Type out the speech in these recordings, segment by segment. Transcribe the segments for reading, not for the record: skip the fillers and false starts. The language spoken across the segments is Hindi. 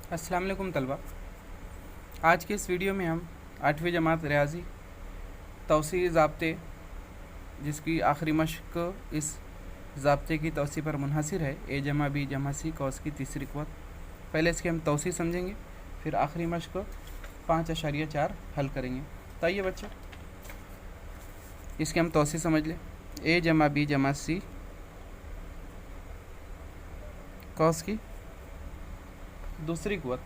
अस्सलाम वालेकुम तलबा। आज के इस वीडियो में हम 8वीं जमात रियाजी तौसीई ज़ाब्ते जिसकी आखिरी मश्क इस ज़ाब्ते की तौसी पर मुनहसर है, ए जमा बी जमा सी कौस की तीसरी क़ुव्वत। पहले इसकी हम तौसी समझेंगे, फिर आखिरी मश्क 5.4 हल करेंगे। तो आइए बच्चों इसकी हम तौसी समझ लें। ए जमा बी जमा सी कौस की दूसरी क़ुव्वत।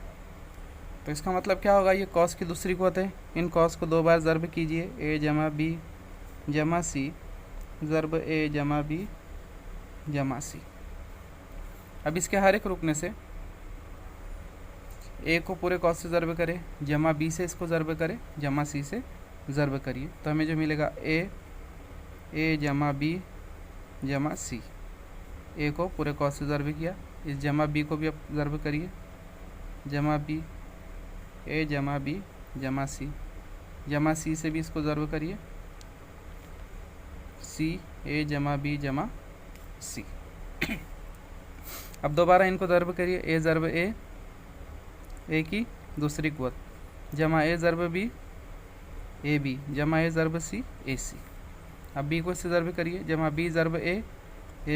तो इसका मतलब क्या होगा, ये कॉस की दूसरी क़ुव्वत है। इन कॉस को 2 बार ज़र्ब कीजिए, ए जमा बी जमा सी ज़र्ब ए जमा बी जमा सी। अब इसके हर एक रुकने से ए को पूरे कॉस से ज़र्ब करें, जमा बी से इसको ज़र्ब करें, जमा सी से ज़र्ब करिए, तो हमें जो मिलेगा ए जमा बी जमा सी। ए को पूरे कॉस से ज़र्ब किया, इस जमा बी को भी अब ज़र्ब करिए, जमा बी ए जमा बी जमा सी से भी इसको ज़र्ब करिए, सी ए जमा बी जमा सी। अब दोबारा इनको ज़र्ब करिए, ए ज़र्ब ए की दूसरी क़ुव्वत, जमा ए ज़र्ब बी ए बी, जमा ए ज़र्ब सी ए सी। अब बी को इससे ज़र्ब करिए, जमा बी ज़र्ब ए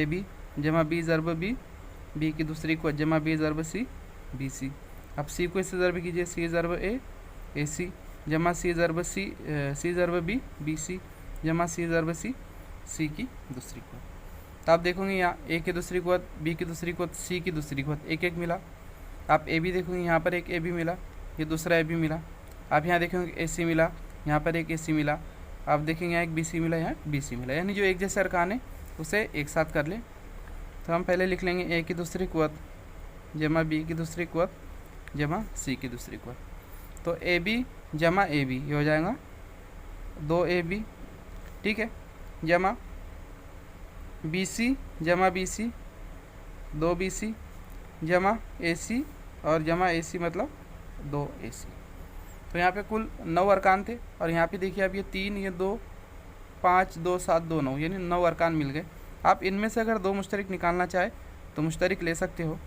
बी, जमा बी ज़र्ब बी की दूसरी क़ुव्वत, जमा बी ज़र्ब सी बी सी। अब सी को इससे ज़र्ब कीजिए, सी ज़र्ब ए सी, जमा सी ज़र्ब सी ज़र्ब बी सी, जमा सी ज़र्ब सी की दूसरी क़ुव्वत। तो आप देखोगे यहाँ ए की दूसरी क़ुव्वत, बी की दूसरी क़ुव्वत, सी की दूसरी क़ुव्वत, एक एक मिला। आप ए बी देखोगे, यहाँ पर एक ए बी मिला, ये दूसरा ए बी मिला। आप यहाँ देखेंगे ए सी मिला, यहाँ पर एक ए सी मिला। आप देखेंगे यहाँ एक बी सी मिला, यहाँ बी सी मिला, यानी जो एक जैसे अरकान है उसे एक साथ कर लें। तो हम पहले लिख लेंगे ए की दूसरी क़ुव्वत जमा बी की दूसरी क़ुव्वत जमा सी की दूसरी क़ुव्वत। तो ए बी जमा ए बी ये हो जाएगा 2 ए बी, ठीक है, जमा बी सी जमा बी सी 2 बी सी, जमा ए सी और जमा ए सी मतलब 2 ए सी। तो यहाँ पे कुल 9 अरकान थे, और यहाँ पे देखिए अब ये 3 ये 2 5 2 7 2 9 यानी 9 अरकान मिल गए। आप इनमें से अगर 2 मुश्तरिक निकालना चाहे तो मुश्तरिक ले सकते हो।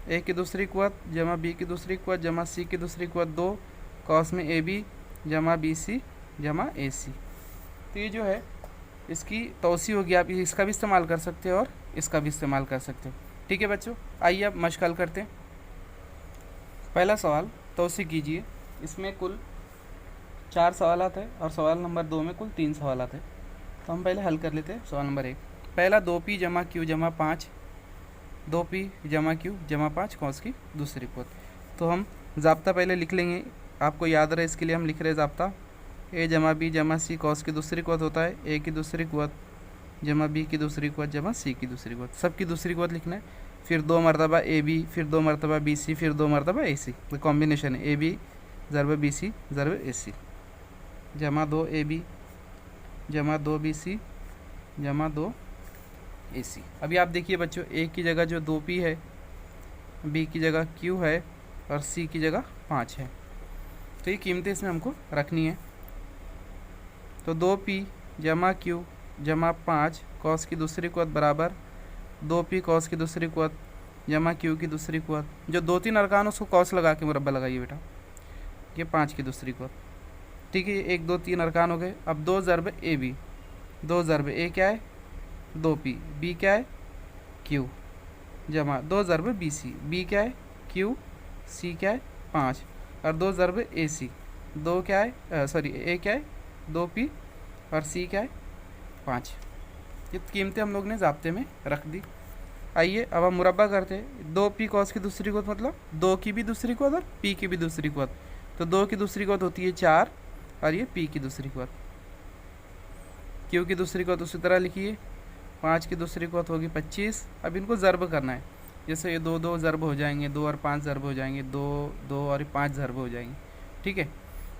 ए की दूसरी क़ुव्वत जमा बी की दूसरी क़ुव्वत जमा सी की दूसरी क़ुव्वत 2 कॉस में ए बी जमा बी सी जमा ए सी। तो ये जो है इसकी तौसी होगी, आप इसका भी इस्तेमाल कर सकते हो और इसका भी इस्तेमाल कर सकते हो। ठीक है बच्चों, आइए अब मश्क हल करते हैं। पहला सवाल तौसी कीजिए, इसमें कुल 4 सवालात है और सवाल नंबर 2 में कुल 3 सवालात है। तो हम पहले हल कर लेते हैं। सवाल नंबर 1, पहला 2p जमा q जमा 5, 2p जमा q जमा 5 कॉस की दूसरी क़ुव्वत। तो हम ज़ाब्ता पहले लिख लेंगे, आपको याद रहे इसके लिए हम लिख रहे हैं ज़ाब्ता। ए जमा बी जमा सी कॉस की दूसरी क़ुव्वत होता है ए की दूसरी क़ुव्वत जमा बी की दूसरी क़ुव्वत जमा सी की दूसरी क़ुव्वत, सबकी दूसरी क़ुव्वत लिखना है। फिर 2 मरतबा ए बी, फिर 2 मरतबा बी सी, फिर 2 मरतबा ए सी। तो कॉम्बिनेशन है ए बी ज़रब बी सी ज़रब ए सी, जमा 2 ए बी जमा 2 बी सी जमा 2 ए सी। अभी आप देखिए बच्चों, ए की जगह जो 2p है, बी की जगह q है और सी की जगह 5 है। तो ये कीमतें इसमें हमको रखनी है। तो 2p जमा q जमा 5 कॉस की दूसरी क़ुव्वत बराबर 2p कॉस की दूसरी क़ुव्वत जमा q की दूसरी क़ुव्वत। जो 2-3 अरकान उसको कॉस लगा के मुरब्बा लगाइए बेटा, ये 5 की दूसरी क़ुव्वत। ठीक है, 1 2 3 अरकान हो गए। अब 2 ज़रब ए बी, 2 ज़रब ए क्या है 2p, बी क्या है q, जमा 2 ज़रब बी सी, बी क्या है q, सी क्या है 5, और 2 ज़रब ए सी, 2 क्या है सॉरी ए क्या है 2p और सी क्या है 5। ये कीमतें हम लोग ने ज़ाब्ते में रख दी। आइए अब हम मुरब्बा करते हैं। 2p कॉस की दूसरी क़ुव्वत मतलब 2 की भी दूसरी क़ुव्वत और p की भी दूसरी क़ुव्वत। तो 2 की दूसरी क़ुव्वत होती है 4 और ये p की दूसरी क़ुव्वत। q की दूसरी क़ुव्वत उसी तरह लिखिए, 5 की दूसरी क़ुव्वत होगी 25। अब इनको ज़र्ब करना है, जैसे ये 2 2 ज़र्ब हो जाएंगे, 2 और 5 ज़र्ब हो जाएंगे, 2 2 और 5 ज़र्ब हो जाएंगे। ठीक है,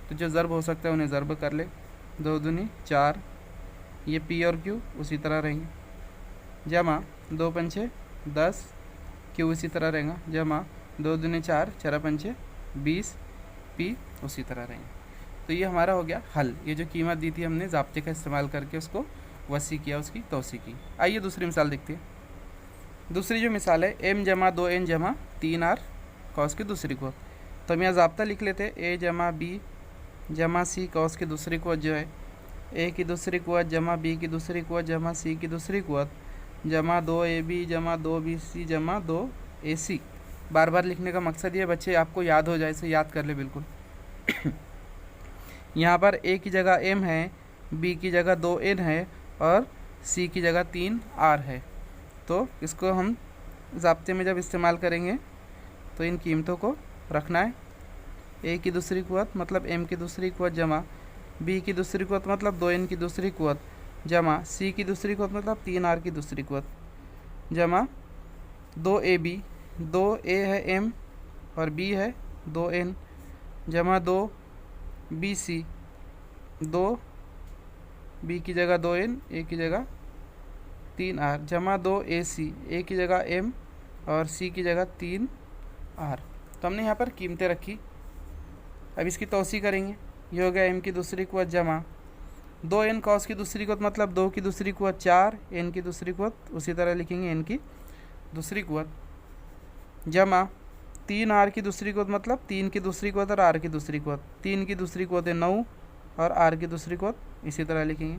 तो जो ज़र्ब हो सकता है उन्हें ज़र्ब कर ले। 2 दूनी 4, ये p और q उसी तरह रहेंगे, जमा 2 पंचे 10, q इसी तरह रहेगा, जमा 2 दूनी 4 4 पंचे 20, p उसी तरह रहेंगे। तो ये हमारा हो गया हल। ये जो कीमत दी थी हमने ज़ाब्ते का इस्तेमाल करके उसको वसी किया, उसकी तौसी की। आइए दूसरी मिसाल देखते हैं। दूसरी जो मिसाल है m जमा 2n जमा 3r कॉस की दूसरी कुवत। तो हम यहाँ ज़ाब्ता लिख लेते हैं, ए जमा बी जमा सी कॉस की दूसरी कुवत जो है ए की दूसरी कुवत जमा बी की दूसरी कुवत जमा सी की दूसरी कुवत जमा 2ab जमा 2bc जमा 2ac। बार बार लिखने का मकसद ये बच्चे आपको याद हो जाए, इसे याद कर ले बिल्कुल। यहाँ पर ए की जगह m है, बी की जगह 2n है और सी की जगह 3r है। तो इसको हम ज़ाब्ते में जब इस्तेमाल करेंगे तो इन कीमतों को रखना है। ए की दूसरी कुवत मतलब m की दूसरी कुवत जमा बी की दूसरी कुवत मतलब 2n की दूसरी कुवत जमा सी की दूसरी कुवत मतलब 3r की दूसरी कुवत जमा 2ab 2a है m और b है 2n जमा 2bc 2b की जगह 2n a की जगह 3r जमा 2ac a की जगह m और c की जगह 3r। तो हमने यहाँ पर कीमतें रखी। अब इसकी तौसी करेंगे। ये हो गया m की दूसरी कुवत जमा 2n कॉस की दूसरी कुवत मतलब 2 की दूसरी कुवत 4 n की दूसरी कुवत उसी तरह लिखेंगे n की दूसरी कुवत जमा 3r की दूसरी कुवत मतलब 3 की दूसरी कुवत और r की दूसरी कुवत 3 की दूसरी कुवत है 9 और r की दूसरी कुवत इसी तरह लिखेंगे।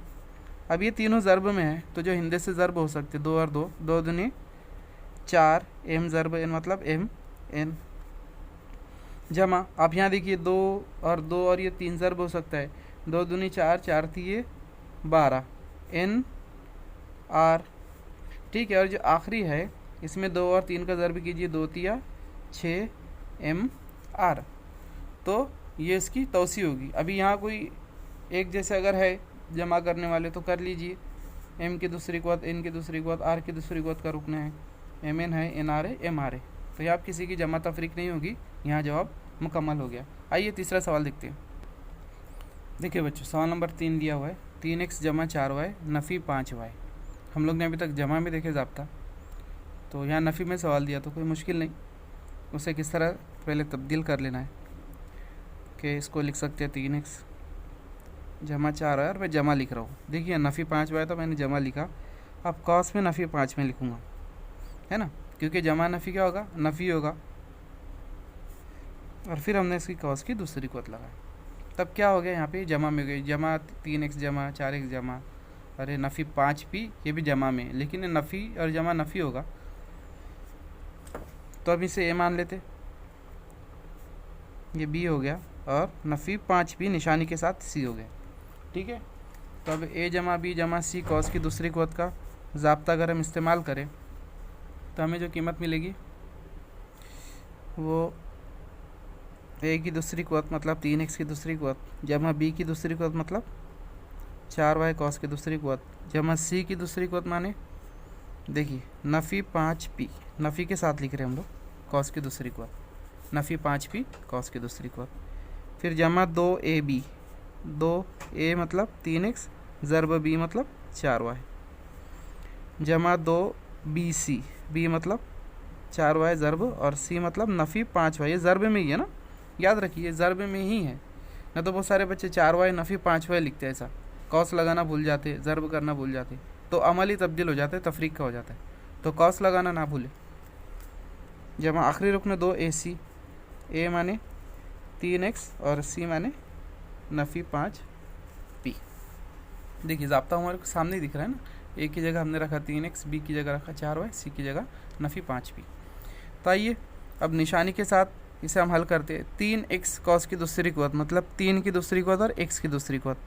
अब ये तीनों ज़र्ब में है तो जो हिंदे से ज़र्ब हो सकते 2 और 2 2 दूनी 4 m ज़र्ब n मतलब m n जमा आप यहाँ देखिए 2 और ये 3 ज़र्ब हो सकता है 2 दूनी 4 4 तीये 12 n r। ठीक है, और जो आखिरी है इसमें 2 और 3 का ज़र्ब कीजिए 2 तिया 6 m r। तो ये इसकी तौसी होगी। अभी यहाँ कोई एक जैसे अगर है जमा करने वाले तो कर लीजिए। m की दूसरी कुवत n की दूसरी कुवत r की दूसरी कुवत का रुकना है mn है nr है mr है। तो यहाँ किसी की जमा तफरीक नहीं होगी, यहाँ जवाब मुकम्मल हो गया। आइए तीसरा सवाल देखते हैं। देखिए बच्चों सवाल नंबर 3 दिया हुआ है 3x जमा 4y नफ़ी 5y। हम लोग ने अभी तक जमा में देखे ज़ाब्ता, तो यहाँ नफ़ी में सवाल दिया तो कोई मुश्किल नहीं, उसे किस तरह पहले तब्दील कर लेना है कि इसको लिख सकते हैं 3x जमा 4y और मैं जमा लिख रहा हूँ। देखिए नफ़ी 5y तो मैंने जमा लिखा, अब कॉस में नफ़ी 5 में लिखूँगा, है ना, क्योंकि जमा नफ़ी क्या होगा, नफ़ी होगा। और फिर हमने इसकी कॉस की दूसरी कुवत लगाई, तब क्या हो गया यहाँ पे जमा में गई, जमा 3x जमा 4x जमा, अरे नफ़ी 5p ये भी जमा में, लेकिन नफ़ी और जमा नफ़ी होगा तो अब इसे a मान लेते, ये b हो गया और नफ़ी 5p निशानी के साथ c हो गया। ठीक है, तो अब a जमा b जमा c कॉस की दूसरी कुवत का ज़ाब्ता अगर हम इस्तेमाल करें तो हमें जो कीमत मिलेगी वो a की दूसरी कुवत मतलब 3x की दूसरी कुवत जमा b की दूसरी कुवत मतलब 4y कॉस की दूसरी कुवत जमा c की दूसरी कुवत माने देखिए नफ़ी 5p नफ़ी के साथ लिख रहे हैं हम लोग कॉस की दूसरी कुवत नफ़ी 5p कॉस की दूसरी कुवत फिर जमा 2ab 2a मतलब 3x ज़र्ब b मतलब 4y जमा 2bc b मतलब 4y ज़र्ब और c मतलब नफ़ी 5y। ये ज़र्ब में ही है ना, याद रखिए ज़र्ब में ही है ना। तो बहुत सारे बच्चे 4y नफ़ी 5y लिखते हैं, ऐसा कॉस लगाना भूल जाते, ज़र्ब करना भूल जाते, तो अमल ही तब्दील हो जाता है, तफरीक का हो जाता है। तो कॉस लगाना ना भूले। जमा आखिरी रुकन 2ac a माने 3x और c माने नफ़ी 5p। देखिए ज़ाब्ता हमारे सामने ही दिख रहा है ना, a की जगह हमने रखा 3x, b की जगह रखा 4y, c की जगह नफ़ी 5p। तो आइए अब निशानी के साथ इसे हम हल करते हैं। 3x कॉस की दूसरी कुवत मतलब 3 की दूसरी कुवत और x की दूसरी कुवत,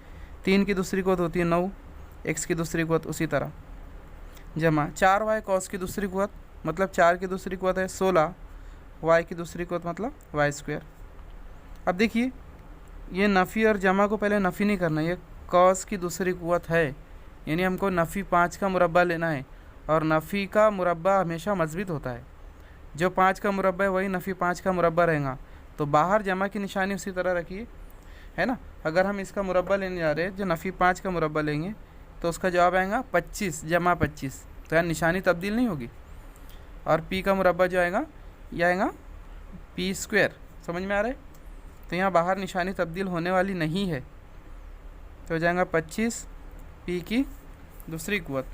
3 की दूसरी कुवत होती है 9, x की दूसरी कुवत उसी तरह जमा 4y कॉस की दूसरी कुवत मतलब 4 की दूसरी कुवत है 16, y की दूसरी कुवत मतलब y स्क्वायर। अब देखिए ये नफ़ी और जमा को पहले नफ़ी नहीं करना, ये कॉस की दूसरी कुवत है यानी हमको नफ़ी 5 का मुरब्बा लेना है और नफ़ी का मुरब्बा हमेशा मज़बूत होता है। जो 5 का मुरब्बा है वही नफ़ी 5 का मुरब्बा रहेगा। तो बाहर जमा की निशानी उसी तरह रखिए, है ना। अगर हम इसका मुरब्बा लेने जा रहे हैं, जो नफ़ी 5 का मुरब्बा लेंगे तो उसका जवाब आएगा 25 जमा 25, तो यार निशानी तब्दील नहीं होगी। और p का मुरब्बा जो आएगा यह आएगा p स्क्वायर, समझ में आ रहा है। तो यहाँ बाहर निशानी तब्दील होने वाली नहीं है, तो हो जाएगा 25 p की दूसरी कुवत।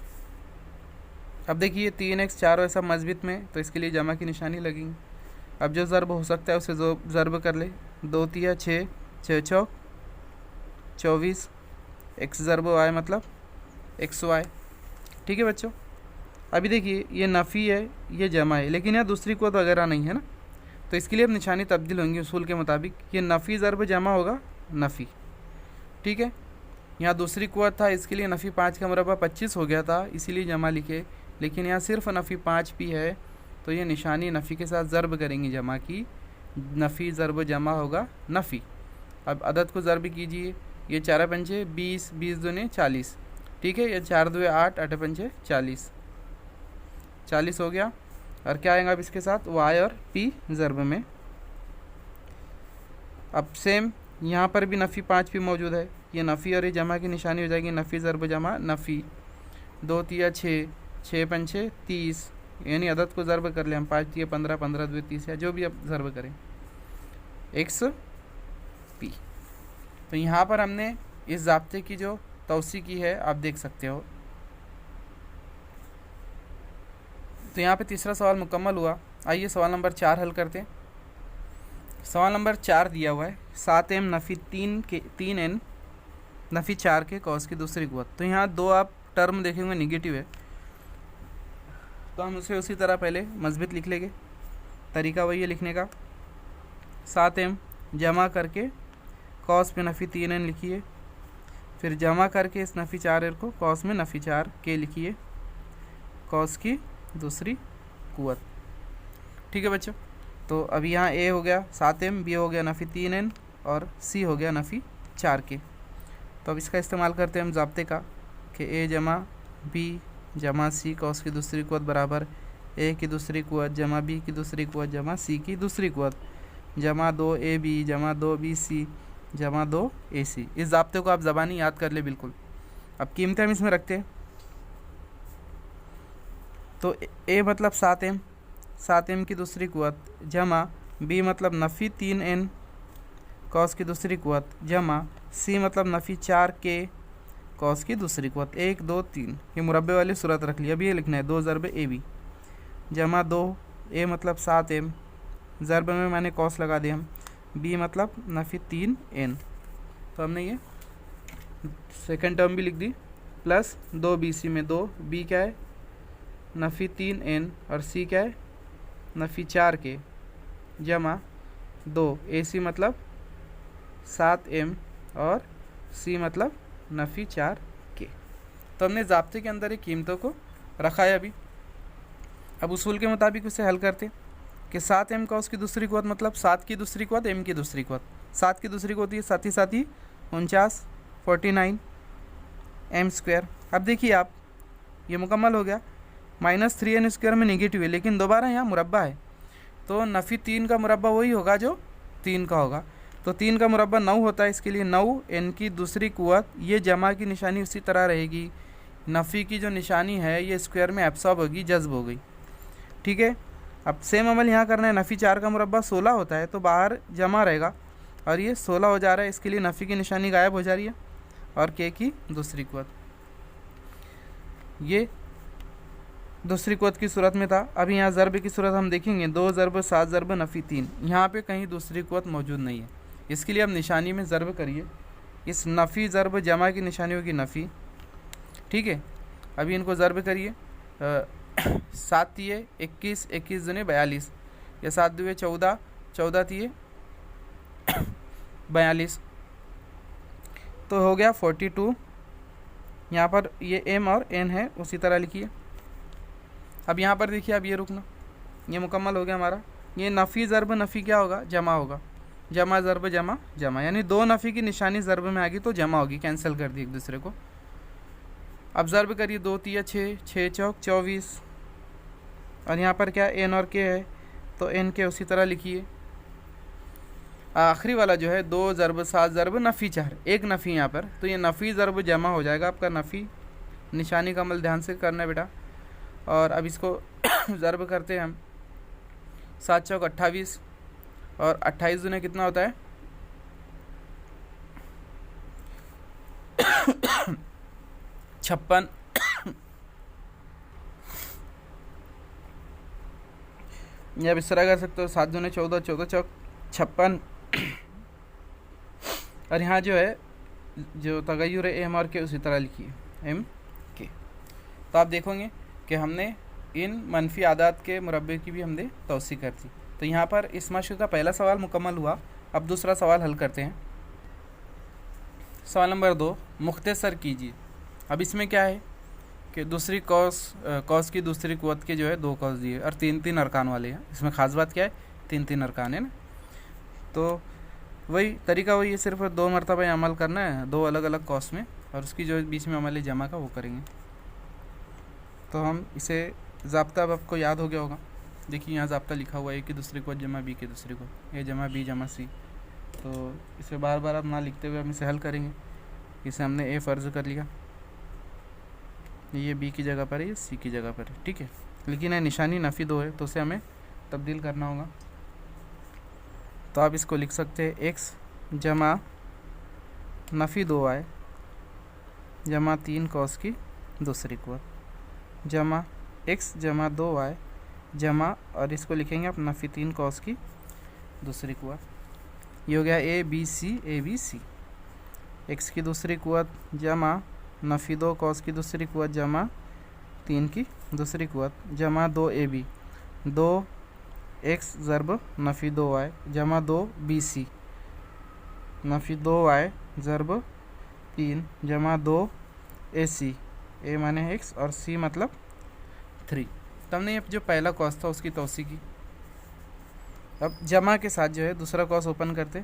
अब देखिए 3x 4 सब मजबूत में, तो इसके लिए जमा की निशानी लगेगी। अब जो ज़र्ब हो सकता है उसे जो ज़र्ब कर ले। 2 तिया 6, 6 चौक 24, एक्स ज़र्ब वाई मतलब एक्स वाई। ठीक है बच्चों, अभी देखिए ये नफ़ी है, ये जमा है, लेकिन यहाँ दूसरी कुव्वत वगैरह नहीं है ना, तो इसके लिए अब निशानी तब्दील होंगी उसूल के मुताबिक। ये नफ़ी ज़र्ब जमा होगा नफ़ी। ठीक है, यहाँ दूसरी कुव्वत था, इसके लिए नफ़ी 5 का मुरब्बा 25 हो गया था, इसीलिए जमा लिखे, लेकिन यहाँ सिर्फ नफ़ी 5 भी है, तो ये निशानी नफ़ी के साथ ज़र्ब करेंगे जमा की, नफ़ी ज़र्ब जमा होगा नफ़ी। अब अदद को ज़र्ब कीजिए, ये 4 पंचे 20, 20 दूने 40। ठीक है, ये 4 दुए 8, 8 पंचे 40, 40 हो गया। और क्या आएगा अब इसके साथ, वाई और पी ज़र्ब में। अब सेम यहाँ पर भी नफ़ी 5 भी मौजूद है, ये नफ़ी और ये जमा की निशानी हो जाएगी, नफ़ी ज़र्ब जमा नफ़ी। 2 तिया 6, 6 पंचे 30, यानी अदद को ज़र्ब कर ले हम, 5 तिया 15, 15 दुए 30, या जो भी आप ज़र्ब करें, एक्स पी। तो यहाँ पर हमने इस ज़ाब्ते की जो तौसी की है आप देख सकते हो। तो यहाँ पे तीसरा सवाल मुकम्मल हुआ। आइए सवाल नंबर 4 हल करते हैं। सवाल नंबर 4 दिया हुआ है 7m नफ़ी 3n नफ़ी 4 के कॉस की दूसरी कुव्वत। तो यहाँ दो आप टर्म देखेंगे निगेटिव है, तो हम उसे उसी तरह पहले मस्बित लिख लेंगे। तरीका वही है लिखने का, 7m जमा करके कॉस में नफ़ी 3n लिखिए, फिर जमा करके इस नफ़ी 4n को कॉस में नफ़ी 4 के लिखिए, कॉस की दूसरी कुव्वत। ठीक है बच्चों, तो अभी यहाँ ए हो गया 7m, बी हो गया नफ़ी 3n और सी हो गया नफ़ी 4 के। तो अब इसका इस्तेमाल करते हैं हम ज़ाब्ते का कि ए जमा बी जमा सी कॉस की दूसरी कुव्वत बराबर ए की दूसरी कुव्वत जमा बी की दूसरी कुव्वत जमा सी की दूसरी कुव्वत जमा 2ab जमा 2bc जमा 2ac। इस ज़ाब्ते को आप ज़बानी याद कर ले बिल्कुल। अब कीमतें हम इसमें रखते हैं, तो ए मतलब 7m, 7m की दूसरी कुव्वत जमा बी मतलब नफ़ी 3n कॉस की दूसरी कुव्वत जमा सी मतलब नफ़ी 4 के कॉस की दूसरी कुव्वत। 1 2 3 ये मुरब्बे वाली सूरत रख लिया। अब ये लिखना है 2 ज़र्ब ए बी जमा 2 ए मतलब 7m ज़र्ब में मैंने कॉस लगा दिया हम, बी मतलब नफ़ी 3n। तो हमने ये सेकंड टर्म भी लिख दी, प्लस 2bc में 2 बी क्या है नफ़ी 3n और सी क्या है नफ़ी 4 के जमा 2 ac मतलब 7m और सी मतलब नफ़ी 4 के। तो हमने ज़ाब्ते के अंदर एक कीमतों को रखा है अभी। अब उसूल के मुताबिक उसे हल करते कि 7m का उसकी दूसरी कुव्वत मतलब 7 की दूसरी कुव्वत m की दूसरी कुव्वत। 7 की दूसरी कुव्वत है साथ ही 49 49 m स्क्वायर। अब देखिए आप ये मुकम्मल हो गया। -3n स्क्वायर में नेगेटिव है, लेकिन दोबारा यहाँ मुरब्बा है, तो नफ़ी 3 का मुरब्बा वही होगा जो 3 का होगा। तो 3 का मुरब्बा 9 होता है, इसके लिए 9 n की दूसरी कुव्वत, ये जमा की निशानी उसी तरह रहेगी। नफ़ी की जो निशानी है ये स्क्वायर में एब्सॉर्ब होगी, जज्ब हो गई। ठीक है, अब सेम अमल यहाँ करना है। नफ़ी 4 का मुरब्बा 16 होता है, तो बाहर जमा रहेगा और ये 16 हो जा रहा है, इसके लिए नफ़ी की निशानी गायब हो जा रही है और के की दूसरी कुव्वत। ये दूसरी कुव्वत की सूरत में था। अभी यहाँ ज़र्ब की सूरत हम देखेंगे, 2 ज़र्ब 7 ज़र्ब नफ़ी 3, यहाँ पे कहीं दूसरी कुव्वत मौजूद नहीं है, इसके लिए अब निशानी में ज़र्ब करिए। इस नफ़ी ज़र्ब जमा की निशानी होगी नफ़ी। ठीक है, अभी इनको ज़र्ब करिए। 7 तिये 21, 21 दूने 42, या 7 दुए 14, 14 तिये 42, तो हो गया 42। यहाँ पर ये m और n है, उसी तरह लिखिए। अब यहाँ पर देखिए, अब ये रुकना, ये मुकम्मल हो गया हमारा। ये नफ़ी ज़र्ब नफ़ी क्या होगा, जमा होगा, जमा ज़र्ब जमा जमा, यानी 2 नफ़ी की निशानी ज़र्ब में आ गई तो जमा होगी, कैंसिल कर दी एक दूसरे को। अब ज़र्ब करिए, 2 तिया 6, 6 चौक 24, और यहाँ पर क्या n और k है, तो n के उसी तरह लिखिए। आखिरी वाला जो है 2 ज़र्ब 7 ज़र्ब नफ़ी 4, एक नफ़ी यहाँ पर, तो ये नफ़ी ज़र्ब जमा हो जाएगा आपका। नफ़ी निशानी का अमल ध्यान से करना है बेटा। और अब इसको ज़र्ब करते हैं हम, 7 चौक 28 और 28 दूने कितना होता है 56। या आप इस तरह कर सकते हो 7 दूने 14, 14 चौक 56। और यहाँ जो है जो तगय्युर है एम और के उसी तरह लिखिए एम के। तो आप देखोगे कि हमने इन मनफी आदात के मुरब्बे की भी हमने तौसी कर दी। तो यहाँ पर इस मश्क का पहला सवाल मुकम्मल हुआ। अब दूसरा सवाल हल करते हैं। सवाल नंबर 2, मुख्तसर कीजिए। अब इसमें क्या है कि दूसरी कॉस की दूसरी कुव्वत के जो है 2 कॉस दिए और 3-3 अरकान वाले हैं। इसमें ख़ास बात क्या है, 3-3 अरकान है ना। तो वही तरीका वही है, सिर्फ 2 मरतबा अमल करना है 2 अलग अलग कॉस में, और उसकी जो बीच में अमल जमा का वो करेंगे। तो हम इसे ज़ाब्ता अब आपको याद हो गया होगा। देखिए यहाँ ज़ाब्ता लिखा हुआ है ए की दूसरी कुव्वत जमा बी की दूसरी कुव्वत, ए जमा बी जमा सी। तो इसे बार बार आप ना लिखते हुए हम इसे हल करेंगे। इसे हमने ए फ़र्ज़ कर लिया, ये बी की जगह पर है, ये सी की जगह पर है, ठीक है। लेकिन ये निशानी नफ़ी 2 है तो उसे हमें तब्दील करना होगा। तो आप इसको लिख सकते हैं एक्स जमा नफ़ी 2y जमा 3 कॉस की दूसरी कुव्वत जमा एक्स जमा 2y जमा, और इसको लिखेंगे आप नफ़ी 3 कॉस की दूसरी कुव्वत। ये हो गया ए बी सी। एक्स की दूसरी कुव्वत जमा नफ़ी 2 कॉस की दूसरी कुव्वत जमा 3 की दूसरी कुव्वत जमा 2ab 2 एक्स ज़रब नफ़ी 2y जमा 2 bc नफ़ी 2y ज़रब 3 जमा 2 ac, a माने x और c मतलब 3। तो हमने ये जो पहला कॉस था उसकी तौसी की। अब जमा के साथ जो है दूसरा कॉस ओपन करते,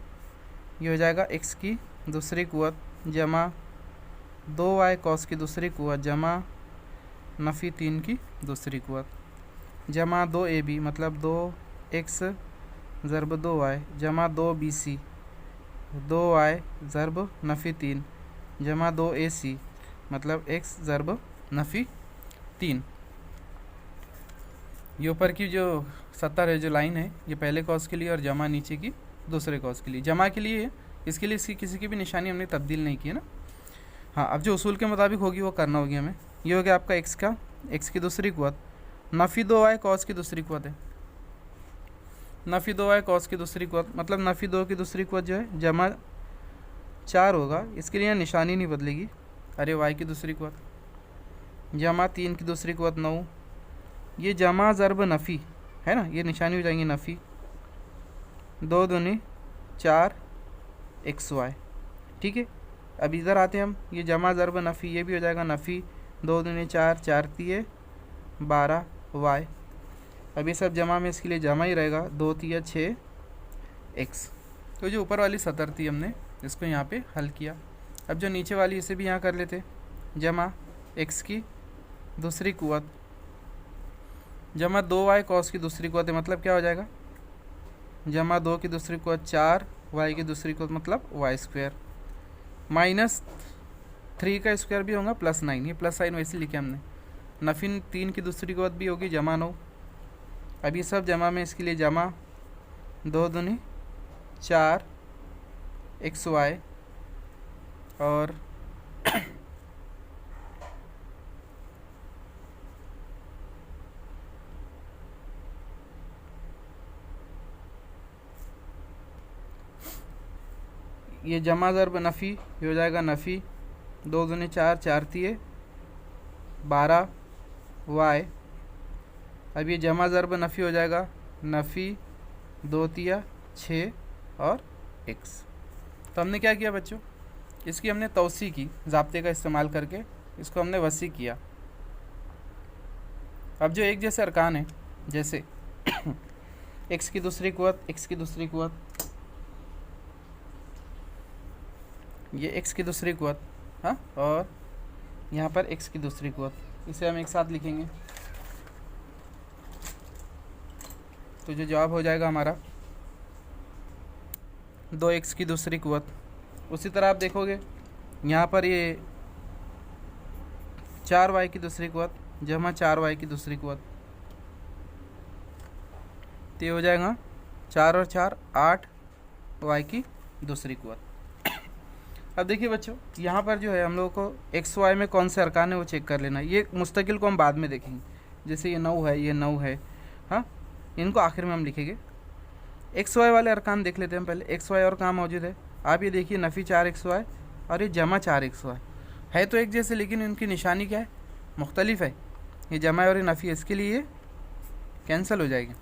ये हो जाएगा x की दूसरी कुव्वत जमा 2y कॉस की दूसरी कुव्वत जमा नफ़ी 3 की दूसरी कुव्वत जमा 2ab मतलब 2x ज़रब 2y जमा 2bc 2y ज़रब नफ़ी 3 जमा 2ac मतलब x ज़रब नफ़ी 3। ये ऊपर की जो 70 है जो लाइन है ये पहले कॉस के लिए और जमा नीचे की दूसरे कॉस के लिए। जमा के लिए है, इसके लिए इसकी किसी की भी निशानी हमने तब्दील नहीं की है ना। हाँ, अब जो उसूल के मुताबिक होगी वो करना होगी हमें। ये हो गया आपका एक्स की दूसरी कुव्वत नफ़ी 2y कॉस की दूसरी कुव्वत है, नफ़ी 2y कॉस की दूसरी कुव्वत मतलब नफ़ी 2 की दूसरी कुव्वत जो है जमा 4 होगा, इसके लिए निशानी नहीं बदलेगी। अरे y की दूसरी कुव्वत जमा 3 की दूसरी कुव्वत 9, ये जमा ज़रब नफ़ी है ना, ये निशानी हो जाएंगी नफ़ी 2 दूनी 4 xy, ठीक है। अब इधर आते हैं हम, ये जमा ज़रब नफ़ी ये भी हो जाएगा नफ़ी 2 दूनी 4 4 तिये 12 y। अब ये सब जमा में इसके लिए जमा ही रहेगा 2 तिया 6 x। तो जो ऊपर वाली सतर थी हमने इसको यहाँ पे हल किया। अब जो नीचे वाली इसे भी यहाँ कर लेते, जमा x की दूसरी कुव्वत जमा 2y कॉस की दूसरी कुव्वत है, मतलब क्या हो जाएगा जमा 2 की दूसरी कुव्वत 4 y की दूसरी कुव्वत मतलब y स्क्वायर माइनस 3 का स्क्वायर भी होगा प्लस 9, ये प्लस साइन वैसे लिखे हमने। नफ़ी 3 की दूसरी कुव्वत भी होगी जमा 9। अब ये सब जमा में इसके लिए जमा 2 दूनी 4 xy और ये जमा ज़रब नफ़ी ये हो जाएगा नफ़ी 2 दूनी 4 4 तिये 12 y। अब ये जमा ज़रब नफ़ी हो जाएगा नफ़ी 2 तिया 6 और x। तो हमने क्या किया बच्चों, इसकी हमने तौसी की ज़ाब्ते का इस्तेमाल करके, इसको हमने वसी किया। अब जो एक जैसे अरकान है जैसे x की दूसरी कुव्वत x की दूसरी कुव्वत, ये x की दूसरी कुव्वत, हाँ, और यहाँ पर x की दूसरी कुव्वत, इसे हम एक साथ लिखेंगे। तो जो जवाब हो जाएगा हमारा 2x की दूसरी कुव्वत। उसी तरह आप देखोगे यहाँ पर ये 4y की दूसरी कुव्वत जमा 4y की दूसरी कुव्वत, तो ये हो जाएगा 4 और 4 8 y की दूसरी कुव्वत। अब देखिए बच्चों यहाँ पर जो है हम लोगों को एक्स वाई में कौन से अरकान है वो चेक कर लेना। ये मुस्तकिल को हम बाद में देखेंगे, जैसे ये 9 है, ये 9 है, हाँ, इनको आखिर में हम लिखेंगे। एक्स वाई वाले अरकान देख लेते हैं हम पहले। एक्स वाई और कहाँ मौजूद है, आप ये देखिए नफ़ी 4xy और ये जमा 4xy है तो एक जैसे, लेकिन इनकी निशानी क्या है, मुख्तलिफ है। ये जमा और ये नफ़ी, इसके लिए ये कैंसिल हो जाएगी।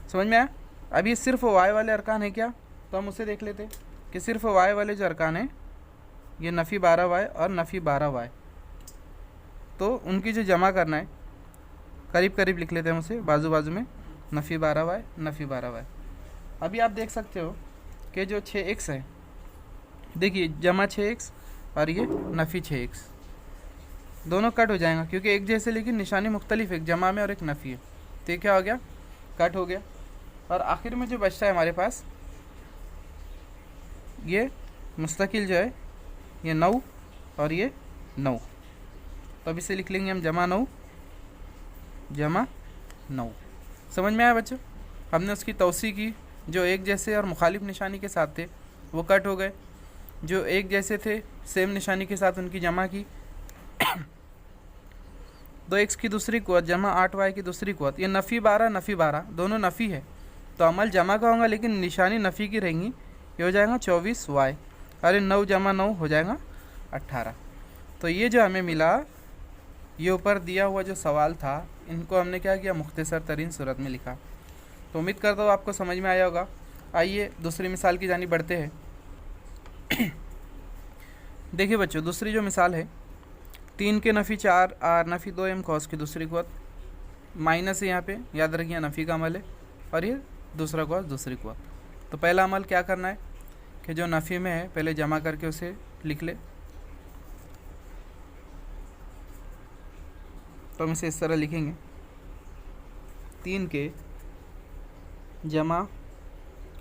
समझ में आया। अब ये सिर्फ वाई वाले अरकान है क्या, तो हम उसे देख लेते हैं कि सिर्फ वाई वाले जो अरकान है ये नफ़ी 12y और नफ़ी 12y, तो उनकी जो जमा करना है करीब करीब लिख लेते हैं हम उसे बाजू बाजू में, नफ़ी 12y नफ़ी 12y। अभी आप देख सकते हो कि जो 6x है, देखिए जमा 6x और ये नफ़ी 6x, दोनों कट हो जाएगा क्योंकि एक जैसे लेकिन निशानी मुख्तलिफ है, एक जमा में और एक नफ़ी है, तो ये क्या हो गया, कट हो गया। और आखिर में जो बचता है हमारे पास ये मुस्तकिल जो है ये 9 और ये 9, तो अब इसे लिख लेंगे हम जमा 9 जमा 9। समझ में आया बच्चों। हमने उसकी तौसी की, जो एक जैसे और मुखालिफ निशानी के साथ थे वो कट हो गए, जो एक जैसे थे सेम निशानी के साथ उनकी जमा की। 2x की दूसरी कुव्वत जमा 8y की दूसरी कुव्वत, ये नफ़ी 12 नफ़ी 12 दोनों नफ़ी है, तो अमल जमा का होगा लेकिन निशानी नफ़ी की रहेंगी। ये हो जाएगा 24y, अरे 9 जमा 9 हो जाएगा 18। तो ये जो हमें मिला, ये ऊपर दिया हुआ जो सवाल था, इनको हमने क्या किया, मुख्तसर तरीन सूरत में लिखा। तो उम्मीद करता हूँ आपको समझ में आया होगा। आइए दूसरी मिसाल की जानिब बढ़ते हैं। देखिए बच्चों, दूसरी जो मिसाल है, 3 के नफ़ी 4r नफ़ी 2m कॉस की दूसरी कुव्वत, माइनस है यहाँ पे, याद रखिए नफ़ी का अमल है, और ये दूसरा कॉस दूसरी कुव्वत। तो पहला अमल क्या करना है कि जो नफ़ी में है पहले जमा करके उसे लिख ले, तो हम इसे इस तरह लिखेंगे, 3 के जमा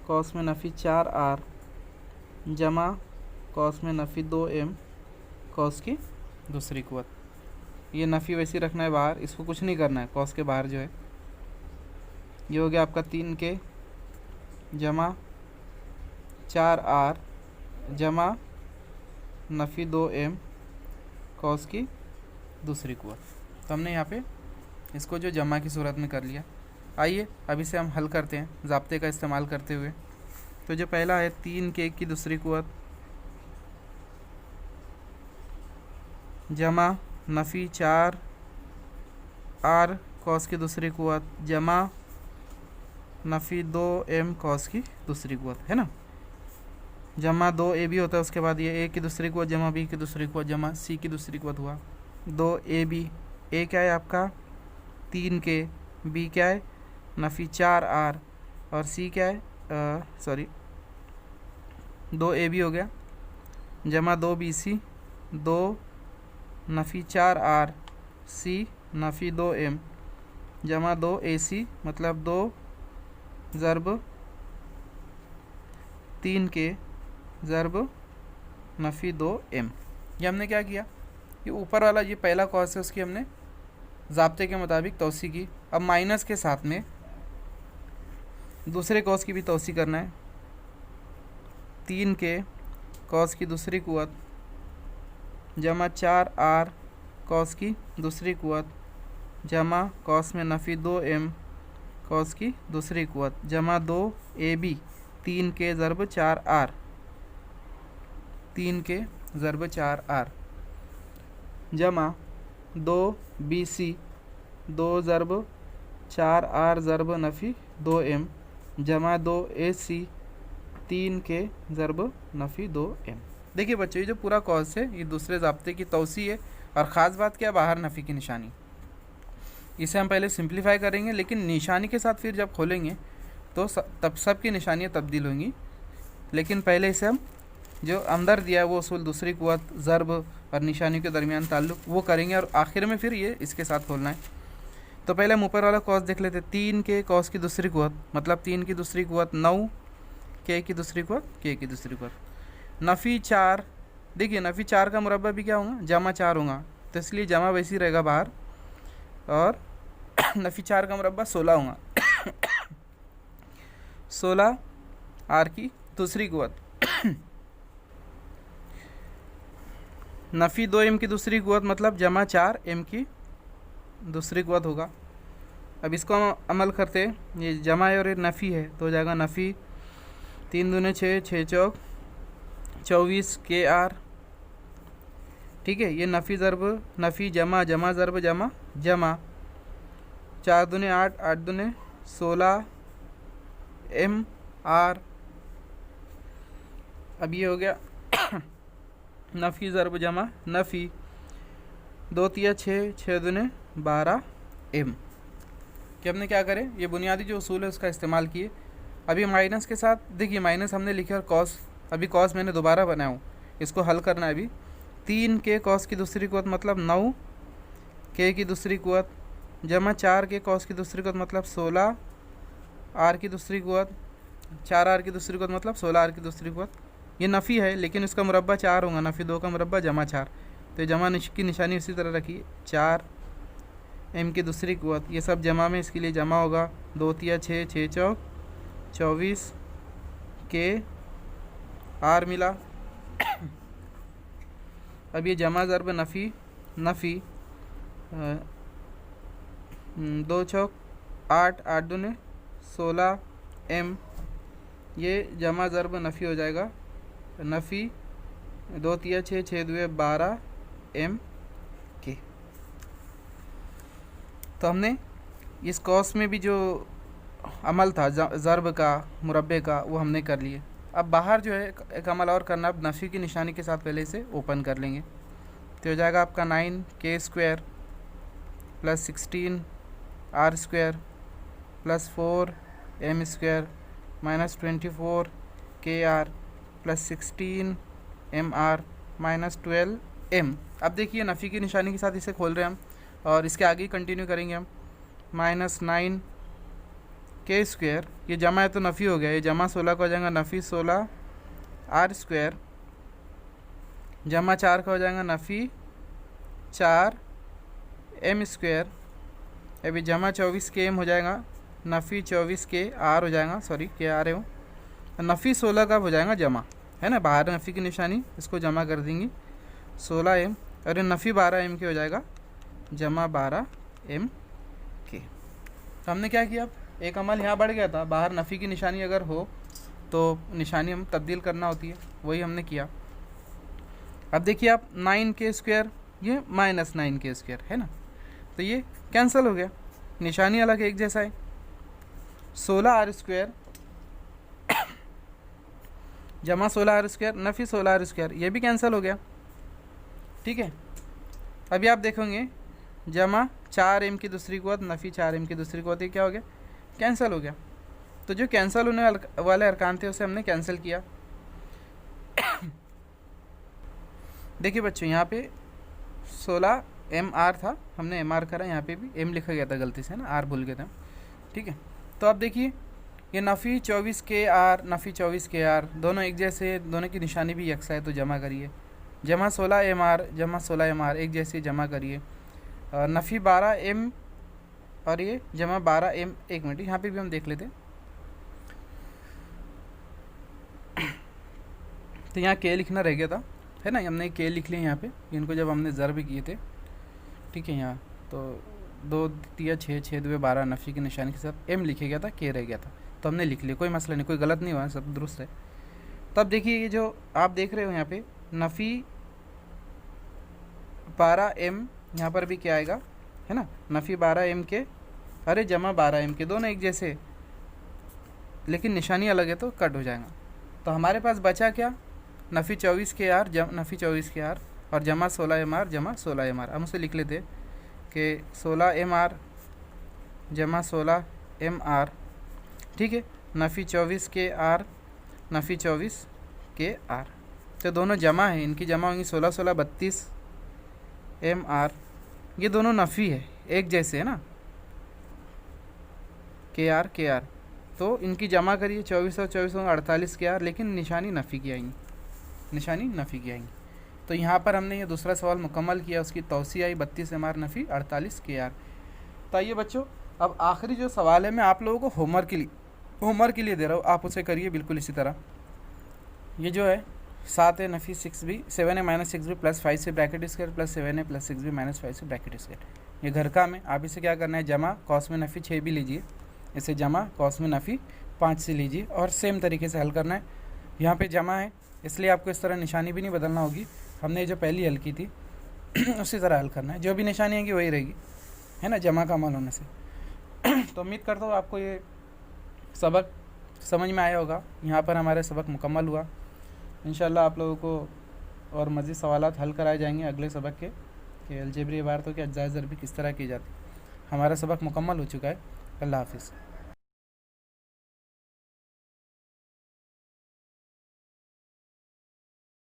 कॉस में नफ़ी 4r जमा कॉस में नफ़ी 2m कॉस की दूसरी कुव्वत। ये नफ़ी वैसी रखना है बाहर, इसको कुछ नहीं करना है, कॉस के बाहर जो है। ये हो गया आपका 3 के जमा 4r जमा नफ़ी 2m कॉस की दूसरी कुव्वत। तो हमने यहाँ पे इसको जो जमा की सूरत में कर लिया। आइए अब इसे हम हल करते हैं ज़ाब्ते का इस्तेमाल करते हुए। तो जो पहला है 3 के की दूसरी कुव्वत जमा नफ़ी 4r कॉस की दूसरी कुव्वत जमा नफ़ी 2m कॉस की दूसरी कुव्वत, है ना। जमा 2ab होता है, उसके बाद ये a की दूसरी कुव्वत जमा b की दूसरी कुव्वत जमा c की दूसरी कुव्वत हुआ। 2ab, a क्या है आपका 3 के, b क्या है नफ़ी 4r और c क्या है 2ab हो गया, जमा 2bc 2 नफ़ी 4r c नफ़ी 2m जमा 2ac मतलब 2 ज़रब 3 के ज़रब नफ़ी 2m। ये हमने क्या किया, ये ऊपर वाला ये पहला कॉस है उसकी हमने ज़ाब्ते के मुताबिक तौसी की। अब माइनस के साथ में दूसरे कॉस की भी तौसी करना है। 3 के कॉस की दूसरी कुव्वत जमा 4r कॉस की दूसरी कुव्वत जमा कॉस में नफ़ी 2m कॉस की दूसरी कुव्वत जमा 2ab 3 के ज़रब 4r 3 के ज़रब 4r जमा 2bc 2 ज़रब 4r ज़रब नफ़ी 2m जमा 2ac 3 के ज़रब नफ़ी 2m। देखिए बच्चों, ये जो पूरा कॉस है ये दूसरे ज़ाब्ते की तौसी है, और ख़ास बात क्या, बाहर नफ़ी की निशानी। इसे हम पहले सिंप्लीफाई करेंगे, लेकिन निशानी के साथ फिर जब खोलेंगे तो तब सब की निशानियाँ तब्दील होंगी। लेकिन पहले इसे हम जो अंदर दिया है वो उसूल दूसरी कुव्वत ज़रब और निशानी के दरमियान ताल्लुक़ वो करेंगे, और आखिर में फिर ये इसके साथ खोलना है। तो पहले हम ऊपर वाला कॉस देख लेते हैं। 3 के कॉस की दूसरी कुव्वत मतलब 3 की दूसरी कुव्वत 9 के की दूसरी कुव्वत के की दूसरी कुव्वत नफ़ी 4। देखिए नफ़ी 4 का मुरब्बा भी क्या होगा, जमा 4 होगा, तो इसलिए जमा वैसी रहेगा बाहर, और नफ़ी 4 का मुरब्बा 16 होगा। 16 आर की दूसरी कुव्वत नफ़ी 2m की दूसरी कुव्वत मतलब जमा 4 m की दूसरी कुव्वत होगा। अब इसको हम अमल करते हैं, ये जमा है और ये नफ़ी है तो हो जाएगा नफ़ी 3 दूने 6, 6 चौक 24 के आर। ठीक है, ये नफ़ी ज़रब नफ़ी जमा जमा ज़रब जमा जमा 4 दूने 8, 8 दूने 16 एम आर। अब ये हो गया नफ़ी ज़रब जमा नफ़ी 2 तिया 6, 6 दूने 12 एम। कि हमने क्या करें, ये बुनियादी जो उसूल है उसका इस्तेमाल किए। अभी माइनस के साथ देखिए, माइनस हमने लिखा और कॉस, अभी कॉस मैंने दोबारा बनाया हूँ, इसको हल करना है अभी। 3 के कॉस की दूसरी कुवत मतलब 9 के की दूसरी कुवत जमा 4 के कॉस की दूसरी कुवत मतलब 16 आर की दूसरी कुवत 4 आर की दूसरी कुवत मतलब 16 आर की दूसरी कुवत। ये नफ़ी है लेकिन इसका मुरब्बा 4 होगा, नफ़ी 2 का मुरब्बा जमा 4, तो जमा की निशानी उसी तरह रखिए। 4 एम की दूसरी कुवत, ये सब जमा में, इसके लिए जमा होगा 2 तिया 6, 6 चौक 24 के आर मिला। अब ये जमा ज़रब नफ़ी नफ़ी 2 चौक 8, 8 दूने 16 एम, ये जमा ज़रब नफ़ी हो जाएगा नफ़ी 2 तिया 6, 6 दुए 12 एम के। तो हमने इस कॉस में भी जो अमल था ज़रब का मुरब्बे का वो हमने कर लिए। अब बाहर जो है एक अमल और करना, अब नफ़ी की निशानी के साथ पहले इसे ओपन कर लेंगे तो हो जाएगा आपका 9 k square plus 16 r square plus 4 m square minus 24 k r plus 16 m r minus 12 m. अब देखिए नफ़ी की निशानी के साथ इसे खोल रहे हैं हम और इसके आगे कंटिन्यू करेंगे हम। माइनस 9 के स्क्वायर, ये जमा है तो नफ़ी हो गया, ये जमा 16 का हो जाएगा नफ़ी 16 आर स्क्वायर जमा 4 का हो जाएगा नफ़ी 4 एम स्क्वायर। अभी जमा 24 के एम हो जाएगा नफ़ी 24 के आर हो जाएगा, सॉरी के आर है वो, नफ़ी 16 का हो जाएगा जमा, है ना, बाहर नफ़ी की निशानी, इसको जमा कर देंगे 16 एम और नफ़ी 12 एम के हो जाएगा जमा 12 एम के। तो हमने क्या किया, एक अमल यहाँ बढ़ गया था, बाहर नफ़ी की निशानी अगर हो तो निशानी हम तब्दील करना होती है, वही हमने किया। अब देखिए आप 9 के स्क्वायर ये माइनस 9 के स्क्वायर है ना, तो ये कैंसिल हो गया, निशानी अलग एक जैसा है। 16 आर स्क्वायर जमा 16 आर स्क्वायर नफ़ी 16 आर स्क्वायर, ये भी कैंसिल हो गया। ठीक है, अभी आप देखेंगे जमा 4 एम की दूसरी कुवत नफ़ी 4 एम की दूसरी कुवत, ये क्या हो गया, कैंसिल हो गया। तो जो कैंसिल होने वाले अरकान थे उसे हमने कैंसिल किया। देखिए बच्चों, यहाँ पे 16 एम आर था, हमने एम आर करा, यहाँ पे भी एम लिखा गया था गलती से ना, आर भूल गए थे। ठीक है, तो अब देखिए ये नफ़ी 24 के आर नफ़ी 24 के आर दोनों एक जैसे, दोनों की निशानी भी यकसा है, तो जमा करिए। जमा 16 एम आर जमा 16 एम आर एक जैसे जमा करिए। नफ़ी 12 एम और ये जमा 12 एम, एक मिनट यहाँ पे भी हम देख लेते। तो यहाँ के लिखना रह गया था, है ना, हमने के लिख लिए यहाँ पे, इनको जब हमने ज़रब किए थे। ठीक है, यहाँ तो 2 तिया 6, 6 दुए 12 नफ़ी की निशानी के साथ एम लिखे गया था, के रह गया था, तो हमने लिख लिया, कोई मसला नहीं, कोई गलत नहीं हुआ, सब दुरुस्त है। तब देखिए ये जो आप देख रहे हो यहाँ पे नफ़ी 12 एम, यहाँ पर भी क्या आएगा, है ना, नफ़ी 12 एम के अरे जमा 12 एम के, दोनों एक जैसे लेकिन निशानी अलग है तो कट हो जाएगा। तो हमारे पास बचा क्या, नफ़ी 24 के आर नफ़ी 24 के आर और जमा 16 एम आर जमा 16 एम आर। हम उसे लिख लेते कि 16 एम आर जमा 16 एम आर। ठीक है, नफ़ी 24 के आर नफ़ी 24 के आर, तो दोनों जमा है, इनकी जमा होंगी 16 16 32 एम आर। ये दोनों नफ़ी है, एक जैसे है ना, के आर, तो इनकी जमा करिए 24 और 24 48 के आर, लेकिन निशानी नफ़ी की आएंगी, निशानी नफ़ी की आएंगी। तो यहाँ पर हमने ये दूसरा सवाल मुकम्मल किया, उसकी तौसी आई 32 एम आर नफ़ी 48 के आर। तो आइए बच्चों, अब आखिरी जो सवाल है मैं आप लोगों को होमवर्क के लिए दे रहा हूँ, आप उसे करिए बिल्कुल इसी तरह। ये जो है 7 है नफ़ी 6 भी 7 है माइनस 6 भी प्लस 5 से ब्रैकेट स्क्वायर प्लस 7 है प्लस 6 भी माइनस 5 से ब्रैकेट स्क्वायर, ये घर का में आप इसे क्या करना है, जमा कॉस में नफ़ी 6 भी लीजिए, इसे जमा कॉस में नफ़ी 5 से लीजिए और सेम तरीके से हल करना है। यहाँ पे जमा है इसलिए आपको इस तरह निशानी भी नहीं बदलना होगी, हमने जो पहली हल की थी उसी तरह हल करना है, जो भी निशानी आएगी वही रहेगी, है ना, जमा का अमल होने से। तो उम्मीद करता हूँ आपको ये सबक समझ में आया होगा। यहाँ पर हमारे सबक मुकम्मल हुआ। इंशाल्लाह आप लोगों को और मज़ीद सवालात हल कराए जाएंगे अगले सबक के, कि अलजेब्री इबारतों के अज्जा ज़रबी किस तरह की जाती। हमारा सबक मुकम्मल हो चुका है। अल्लाह हाफ़िज़।